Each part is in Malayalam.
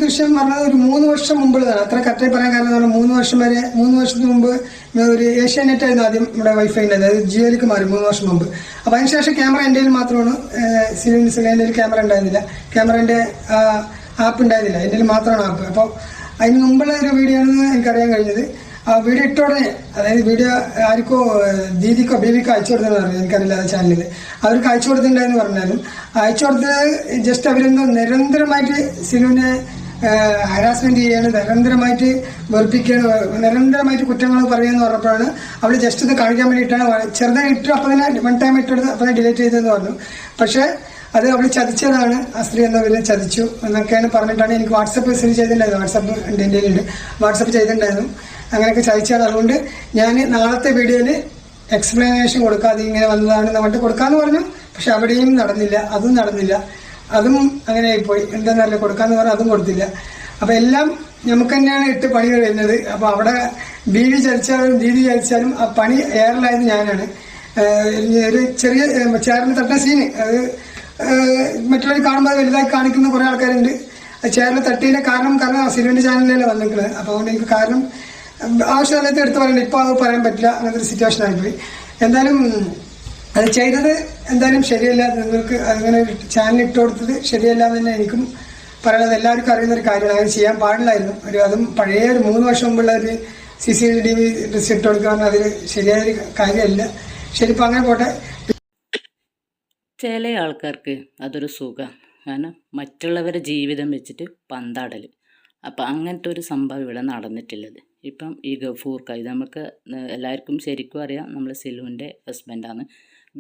വിഷയം പറഞ്ഞത് ഒരു 3 വർഷം മുമ്പുള്ളതാണ്. അത്ര കറക്റ്റായി പറയാൻ കാരണം എന്ന് പറഞ്ഞാൽ 3 വർഷത്തിന് മുമ്പ് ഒരു ഏഷ്യാനെറ്റ് ആയിരുന്നു ആദ്യം നമ്മുടെ വൈഫൈ ഉണ്ടായത്. അതായത് ജിയോയിലേക്ക് മാറി 3 വർഷം മുമ്പ്. അപ്പോൾ അതിനുശേഷം ക്യാമറ എൻ്റെ കയ്യിൽ മാത്രമാണ്. സിലിൻ്റെ ക്യാമറ ഉണ്ടായിരുന്നില്ല, ക്യാമറേൻ്റെ ആപ്പ് ഉണ്ടായിരുന്നില്ല, എൻ്റെ കയ്യിൽ മാത്രമാണ് ആപ്പ്. അപ്പോൾ അതിന് മുമ്പുള്ള ഒരു വീഡിയോ ആണെന്ന് എനിക്കറിയാൻ കഴിഞ്ഞത്. ആ വീഡിയോ ഇട്ടോടെ, അതായത് വീഡിയോ ആർക്കോ ദീദിക്കോ ബേബിക്കോ അയച്ചു കൊടുത്തെന്ന് പറഞ്ഞു, എനിക്കറിയില്ല ആ ചാനലിൽ. അവർക്ക് അയച്ചു കൊടുത്തിട്ടുണ്ടായെന്ന് പറഞ്ഞാലും അയച്ചു കൊടുത്തത് ജസ്റ്റ് അവരെന്തോ നിരന്തരമായിട്ട് സിനുവിനെ ഹരാസ്മെന്റ് ചെയ്യാണ്, നിരന്തരമായിട്ട് വെറുപ്പിക്കുകയാണ്, നിരന്തരമായിട്ട് കുറ്റങ്ങൾ പറയുകയെന്ന് പറഞ്ഞപ്പോഴാണ് അവൾ ജസ്റ്റ് ഇത് കാണിക്കാൻ വേണ്ടിയിട്ടാണ് ചെറുതായി ഇട്ട് അപ്പം തന്നെ വൺ ടൈം ഇട്ടെടുത്ത് അപ്പം തന്നെ ഡിലീറ്റ് ചെയ്തതെന്ന് പറഞ്ഞു. പക്ഷേ അത് അവൾ ചതിച്ചതാണ്, ആ സ്ത്രീ എന്നവരെ ചതിച്ചു എന്നൊക്കെയാണ് പറഞ്ഞിട്ടാണ് എനിക്ക് വാട്സപ്പ് മെസ്സേജ് ചെയ്തിട്ടുണ്ടായിരുന്നു. വാട്സപ്പ് എൻ്റെ കയ്യിലുണ്ട്, വാട്സപ്പ് ചെയ്തിട്ടുണ്ടായിരുന്നു. അങ്ങനെയൊക്കെ ചതിച്ചാണ്. അതുകൊണ്ട് ഞാൻ നാളത്തെ വീഡിയോയിൽ എക്സ്പ്ലനേഷൻ കൊടുക്കാതെ ഇങ്ങനെ വന്നതാണെന്ന് പറഞ്ഞിട്ട് കൊടുക്കാമെന്ന് പറഞ്ഞു. പക്ഷെ അവിടെയും നടന്നില്ല, അതും നടന്നില്ല, അതും അങ്ങനെ ആയിപ്പോയി. എന്താണെന്നറിയില്ല, കൊടുക്കാമെന്ന് പറഞ്ഞാൽ അതും കൊടുത്തില്ല. അപ്പോൾ എല്ലാം നമുക്ക് തന്നെയാണ് 8 പണികൾ വരുന്നത്. അപ്പോൾ അവിടെ ബീവി ചതിച്ചാലും ദീദി ചതിച്ചാലും ആ പണി ഏറലായത് ഞാനാണ്. ഒരു ചെറിയ ചേറിന് തട്ട സീന് അത് മറ്റുള്ളവർ കാണുമ്പോൾ വലുതായി കാണിക്കുന്ന കുറേ ആൾക്കാരുണ്ട്. ചേറിന് തട്ടീൻ്റെ കാരണം സിലുവിൻ്റെ ചാനലിലല്ലേ വന്നിട്ടുള്ളത്. അപ്പോൾ അതുകൊണ്ട് എനിക്ക് കാരണം ആവശ്യകാലത്ത് എടുത്ത് പറയണ്ട, ഇപ്പോൾ അത് പറയാൻ പറ്റില്ല, അങ്ങനത്തെ ഒരു സിറ്റുവേഷൻ ആയിപ്പോയി. എന്തായാലും അത് ചെയ്തത് എന്തായാലും ശരിയല്ല. നിങ്ങൾക്ക് അങ്ങനെ ചാനൽ ഇട്ട് കൊടുത്തത് ശരിയല്ല എന്ന് തന്നെ എനിക്കും പറയുന്നത്. എല്ലാവർക്കും അറിയുന്നൊരു കാര്യമാണ്, അങ്ങനെ ചെയ്യാൻ പാടില്ലായിരുന്നു. അതും പഴയ ഒരു 3 വർഷം മുമ്പുള്ള ഒരു CCTV ഡ്രസ് ഇട്ട് കൊടുക്കുക പറഞ്ഞാൽ അതിൽ ശരിയായൊരു കാര്യമല്ല. ശരി, ഇപ്പം അങ്ങനെ പോട്ടെ. ചില ആൾക്കാർക്ക് അതൊരു സുഖം, കാരണം മറ്റുള്ളവരുടെ ജീവിതം വെച്ചിട്ട് പന്താടൽ. അപ്പം അങ്ങനത്തെ ഒരു സംഭവം ഇവിടെ നടന്നിട്ടുള്ളത്. ഇപ്പം ഈ ഗഫൂർക്ക, ഇത് നമുക്ക് എല്ലാവർക്കും ശരിക്കും അറിയാം, നമ്മൾ സിലുവിൻ്റെ ഹസ്ബൻഡാണ്.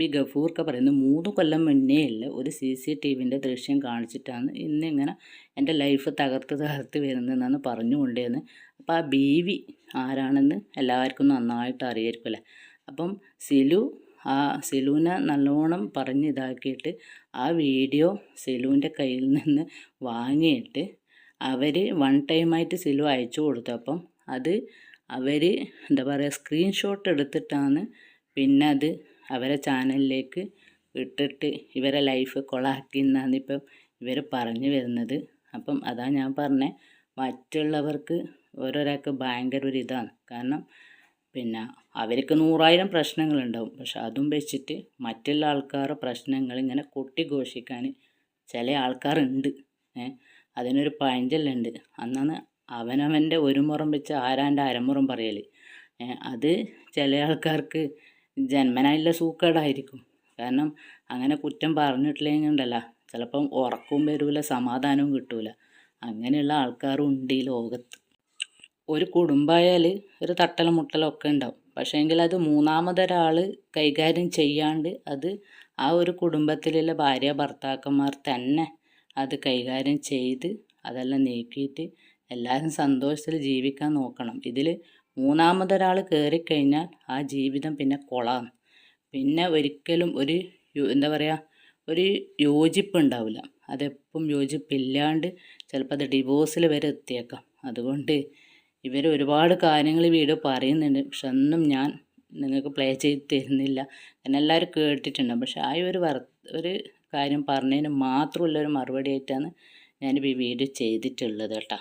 ഈ ഗഫൂർക്ക പറയുന്നത് 3 കൊല്ലം മുന്നേ ഉള്ള ഒരു CCTVൻ്റെ ദൃശ്യം കാണിച്ചിട്ടാണ് ഇന്നിങ്ങനെ എൻ്റെ ലൈഫ് തകർത്ത് വരുന്നതെന്നാണ് പറഞ്ഞുകൊണ്ടേന്ന്. അപ്പോൾ ആ ബീവി ആരാണെന്ന് എല്ലാവർക്കും നന്നായിട്ട് അറിയായിരിക്കുമല്ലേ. അപ്പം സിലുവിനെ നല്ലോണം ഇതാക്കിയിട്ട് ആ വീഡിയോ സിലുവിൻ്റെ കയ്യിൽ നിന്ന് വാങ്ങിയിട്ട് അവർ വൺ ടൈമായിട്ട് സിലു അയച്ചു കൊടുത്തപ്പം അത് അവർ എന്താ പറയുക സ്ക്രീൻഷോട്ട് എടുത്തിട്ടാണ് പിന്നെ അത് അവരെ ചാനലിലേക്ക് ഇട്ടിട്ട് ഇവരെ ലൈഫ് കൊളാക്കി എന്നാണ് ഇപ്പം ഇവർ പറഞ്ഞു വരുന്നത്. അപ്പം അതാ ഞാൻ പറഞ്ഞത്, മറ്റുള്ളവർക്ക് ഓരോരാൾക്ക് ഭയങ്കര ഒരു ഇതാണ്. കാരണം പിന്നെ അവർക്ക് 100,000 പ്രശ്നങ്ങളുണ്ടാവും, പക്ഷെ അതും വെച്ചിട്ട് മറ്റുള്ള ആൾക്കാരുടെ പ്രശ്നങ്ങൾ ഇങ്ങനെ കൊട്ടിഘോഷിക്കാൻ ചില ആൾക്കാരുണ്ട്. അതിനൊരു പഴഞ്ചൊല്ലുണ്ട്, അന്നാണ് അവനവൻ്റെ ഒരു മുറം വെച്ച് ആരാൻ്റെ അരമുറം പറയൽ. അത് ചില ആൾക്കാർക്ക് ജന്മനായുള്ള സൂക്കേടായിരിക്കും. കാരണം അങ്ങനെ കുറ്റം പറഞ്ഞിട്ടില്ലെങ്കിൽ ഉണ്ടല്ലോ, ചിലപ്പം ഉറക്കവും വരില്ല, സമാധാനവും കിട്ടൂല. അങ്ങനെയുള്ള ആൾക്കാരും ഉണ്ട് ഈ ലോകത്ത്. ഒരു കുടുംബമായാൽ ഒരു തട്ടലും മുട്ടലും ഒക്കെ ഉണ്ടാവും. പക്ഷേ എങ്കിൽ അത് മൂന്നാമതൊരാൾ കൈകാര്യം ചെയ്യാണ്ട് അത് ആ ഒരു കുടുംബത്തിലുള്ള ഭാര്യ ഭർത്താക്കന്മാർ തന്നെ അത് കൈകാര്യം ചെയ്ത് അതെല്ലാം നീക്കിയിട്ട് എല്ലാവരും സന്തോഷത്തിൽ ജീവിക്കാൻ നോക്കണം. ഇതിൽ മൂന്നാമതൊരാൾ കയറിക്കഴിഞ്ഞാൽ ആ ജീവിതം പിന്നെ കൊളാണ്. പിന്നെ ഒരിക്കലും എന്താ പറയുക, ഒരു യോജിപ്പ് ഉണ്ടാവില്ല. അതെപ്പം യോജിപ്പില്ലാണ്ട് ചിലപ്പോൾ അത് ഡിവോഴ്സിൽ വരെ എത്തിയേക്കാം. അതുകൊണ്ട് ഇവർ ഒരുപാട് കാര്യങ്ങൾ വീഡിയോ പറയുന്നുണ്ട്, പക്ഷെ ഒന്നും ഞാൻ നിങ്ങൾക്ക് പ്ലേ ചെയ്ത് തരുന്നില്ല. കാരണം എല്ലാവരും കേട്ടിട്ടുണ്ട്. പക്ഷെ ആ ഒരു കാര്യം പറഞ്ഞതിന് മാത്രമുള്ളൊരു മറുപടി ആയിട്ടാണ് ഞാനിപ്പോൾ ഈ വീഡിയോ ചെയ്തിട്ടുള്ളത് കേട്ടോ.